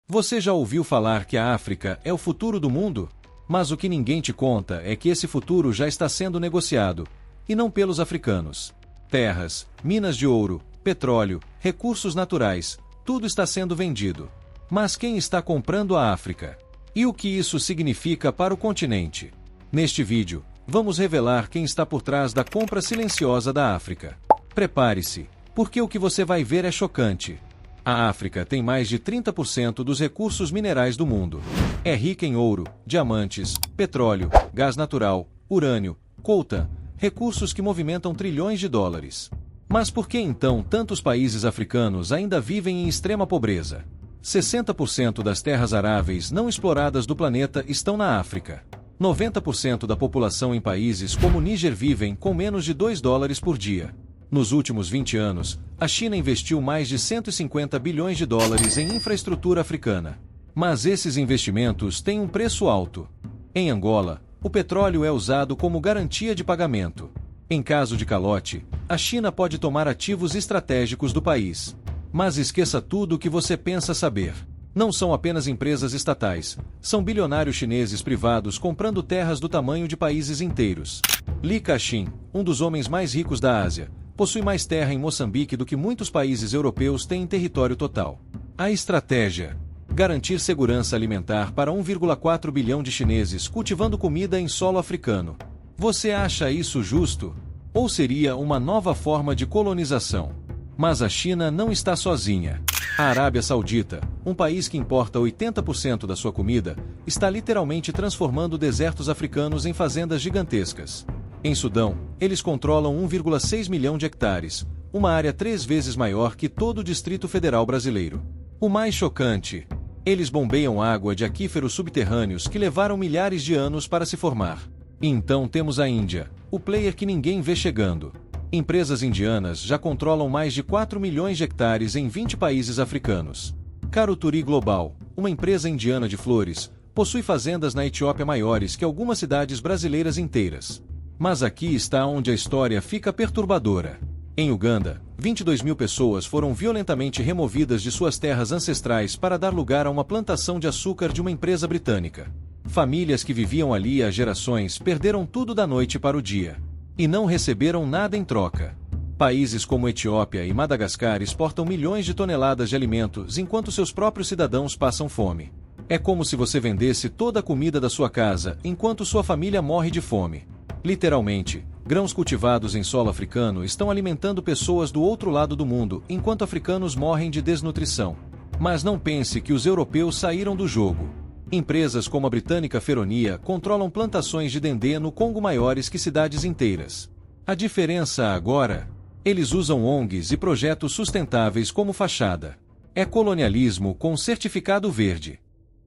Você já ouviu falar que a África é o futuro do mundo? Mas o que ninguém te conta é que esse futuro já está sendo negociado, e não pelos africanos. Terras, minas de ouro, petróleo, recursos naturais, tudo está sendo vendido. Mas quem está comprando a África? E o que isso significa para o continente? Neste vídeo, vamos revelar quem está por trás da compra silenciosa da África. Prepare-se, porque o que você vai ver é chocante. A África tem mais de 30% dos recursos minerais do mundo. É rica em ouro, diamantes, petróleo, gás natural, urânio, coltan, recursos que movimentam trilhões de dólares. Mas por que então tantos países africanos ainda vivem em extrema pobreza? 60% das terras aráveis não exploradas do planeta estão na África. 90% da população em países como Níger vivem com menos de $2 por dia. Nos últimos 20 anos, a China investiu mais de 150 bilhões de dólares em infraestrutura africana. Mas esses investimentos têm um preço alto. Em Angola, o petróleo é usado como garantia de pagamento. Em caso de calote, a China pode tomar ativos estratégicos do país. Mas esqueça tudo o que você pensa saber. Não são apenas empresas estatais, são bilionários chineses privados comprando terras do tamanho de países inteiros. Li Ka-shing, um dos homens mais ricos da Ásia, possui mais terra em Moçambique do que muitos países europeus têm em território total. A estratégia: garantir segurança alimentar para 1,4 bilhão de chineses cultivando comida em solo africano. Você acha isso justo? Ou seria uma nova forma de colonização? Mas a China não está sozinha. A Arábia Saudita, um país que importa 80% da sua comida, está literalmente transformando desertos africanos em fazendas gigantescas. Em Sudão, eles controlam 1,6 milhão de hectares, uma área 3 vezes maior que todo o Distrito Federal brasileiro. O mais chocante: eles bombeiam água de aquíferos subterrâneos que levaram milhares de anos para se formar. E então temos a Índia, o player que ninguém vê chegando. Empresas indianas já controlam mais de 4 milhões de hectares em 20 países africanos. Caruturi Global, uma empresa indiana de flores, possui fazendas na Etiópia maiores que algumas cidades brasileiras inteiras. Mas aqui está onde a história fica perturbadora. Em Uganda, 22 mil pessoas foram violentamente removidas de suas terras ancestrais para dar lugar a uma plantação de açúcar de uma empresa britânica. Famílias que viviam ali há gerações perderam tudo da noite para o dia. E não receberam nada em troca. Países como Etiópia e Madagascar exportam milhões de toneladas de alimentos enquanto seus próprios cidadãos passam fome. É como se você vendesse toda a comida da sua casa enquanto sua família morre de fome. Literalmente, grãos cultivados em solo africano estão alimentando pessoas do outro lado do mundo enquanto africanos morrem de desnutrição. Mas não pense que os europeus saíram do jogo. Empresas como a britânica Feronia controlam plantações de dendê no Congo maiores que cidades inteiras. A diferença agora? Eles usam ONGs e projetos sustentáveis como fachada. É colonialismo com certificado verde.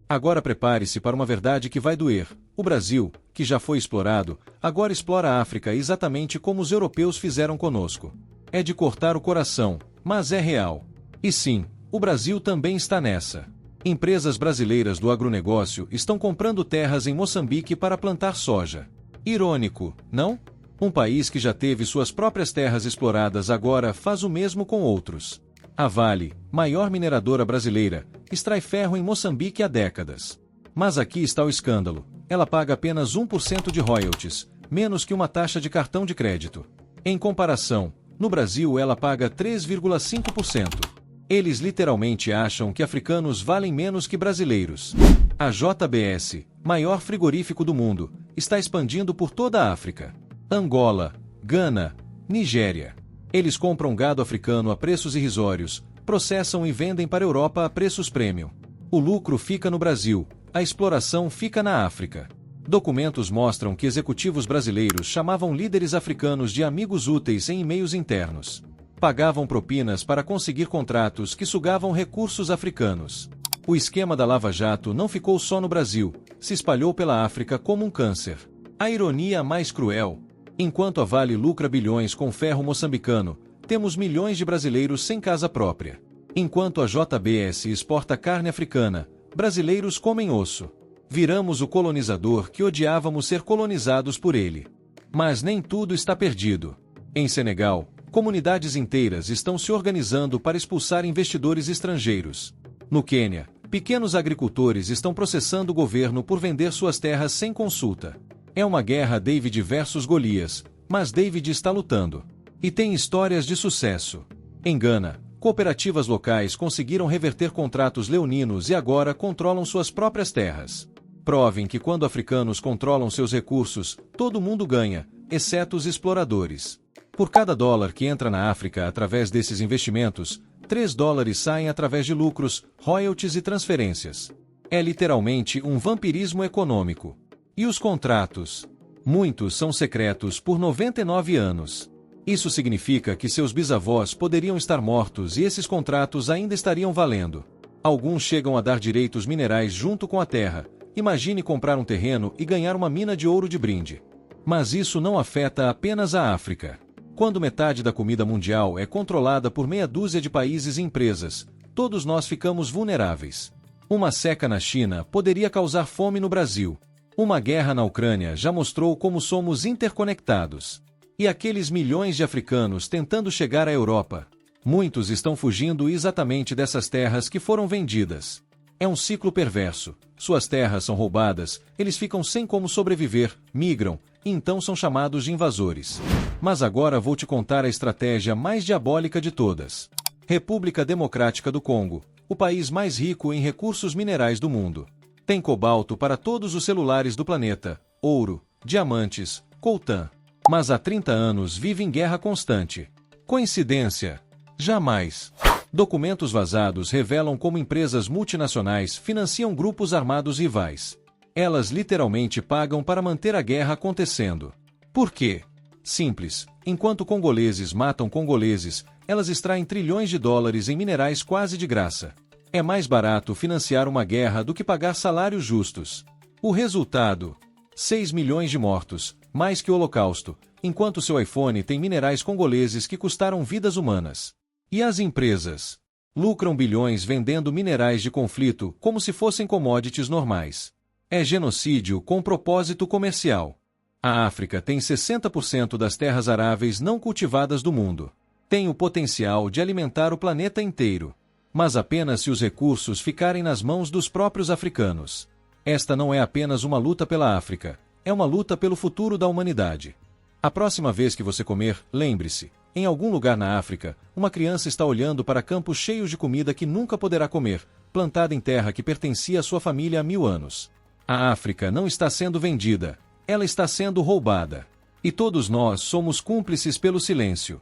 Agora prepare-se para uma verdade que vai doer. O Brasil, que já foi explorado, agora explora a África exatamente como os europeus fizeram conosco. É de cortar o coração, mas é real. E sim, o Brasil também está nessa. Empresas brasileiras do agronegócio estão comprando terras em Moçambique para plantar soja. Irônico, não? Um país que já teve suas próprias terras exploradas agora faz o mesmo com outros. A Vale, maior mineradora brasileira, extrai ferro em Moçambique há décadas. Mas aqui está o escândalo: ela paga apenas 1% de royalties, menos que uma taxa de cartão de crédito. Em comparação, no Brasil ela paga 3,5%. Eles literalmente acham que africanos valem menos que brasileiros. A JBS, maior frigorífico do mundo, está expandindo por toda a África. Angola, Gana, Nigéria. Eles compram gado africano a preços irrisórios, processam e vendem para a Europa a preços premium. O lucro fica no Brasil, a exploração fica na África. Documentos mostram que executivos brasileiros chamavam líderes africanos de amigos úteis em e-mails internos. Pagavam propinas para conseguir contratos que sugavam recursos africanos. O esquema da Lava Jato não ficou só no Brasil, se espalhou pela África como um câncer. A ironia mais cruel: enquanto a Vale lucra bilhões com ferro moçambicano, temos milhões de brasileiros sem casa própria. Enquanto a JBS exporta carne africana, brasileiros comem osso. Viramos o colonizador que odiávamos ser colonizados por ele. Mas nem tudo está perdido. Em Senegal, comunidades inteiras estão se organizando para expulsar investidores estrangeiros. No Quênia, Pequenos agricultores estão processando o governo por vender suas terras sem consulta. É uma guerra David versus Golias, mas David está lutando. E tem histórias de sucesso. Em Gana, cooperativas locais conseguiram reverter contratos leoninos e agora controlam suas próprias terras. Provem que quando africanos controlam seus recursos, todo mundo ganha, exceto os exploradores. Por cada dólar que entra na África através desses investimentos, 3 dólares saem através de lucros, royalties e transferências. É literalmente um vampirismo econômico. E os contratos? Muitos são secretos por 99 anos. Isso significa que seus bisavós poderiam estar mortos e esses contratos ainda estariam valendo. Alguns chegam a dar direitos minerais junto com a terra. Imagine comprar um terreno e ganhar uma mina de ouro de brinde. Mas isso não afeta apenas a África. Quando metade da comida mundial é controlada por meia dúzia de países e empresas, todos nós ficamos vulneráveis. Uma seca na China poderia causar fome no Brasil. Uma guerra na Ucrânia já mostrou como somos interconectados. E aqueles milhões de africanos tentando chegar à Europa? Muitos estão fugindo exatamente dessas terras que foram vendidas. É um ciclo perverso. Suas terras são roubadas, eles ficam sem como sobreviver, migram, e então são chamados de invasores. Mas agora vou te contar a estratégia mais diabólica de todas. República Democrática do Congo, o país mais rico em recursos minerais do mundo. Tem cobalto para todos os celulares do planeta, ouro, diamantes, coltan. Mas há 30 anos vive em guerra constante. Coincidência? Jamais. Documentos vazados revelam como empresas multinacionais financiam grupos armados rivais. Elas literalmente pagam para manter a guerra acontecendo. Por quê? Simples. Enquanto congoleses matam congoleses, elas extraem trilhões de dólares em minerais quase de graça. É mais barato financiar uma guerra do que pagar salários justos. O resultado? 6 milhões de mortos, mais que o Holocausto, enquanto seu iPhone tem minerais congoleses que custaram vidas humanas. E as empresas? Lucram bilhões vendendo minerais de conflito como se fossem commodities normais. É genocídio com propósito comercial. A África tem 60% das terras aráveis não cultivadas do mundo. Tem o potencial de alimentar o planeta inteiro. Mas apenas se os recursos ficarem nas mãos dos próprios africanos. Esta não é apenas uma luta pela África, é uma luta pelo futuro da humanidade. A próxima vez que você comer, lembre-se, em algum lugar na África, uma criança está olhando para campos cheios de comida que nunca poderá comer, plantada em terra que pertencia à sua família há 1000 anos. A África não está sendo vendida, ela está sendo roubada. E todos nós somos cúmplices pelo silêncio.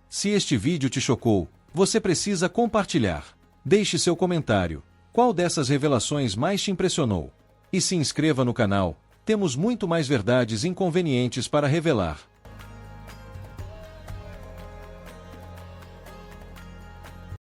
Se este vídeo te chocou, você precisa compartilhar. Deixe seu comentário. Qual dessas revelações mais te impressionou? E se inscreva no canal, temos muito mais verdades inconvenientes para revelar.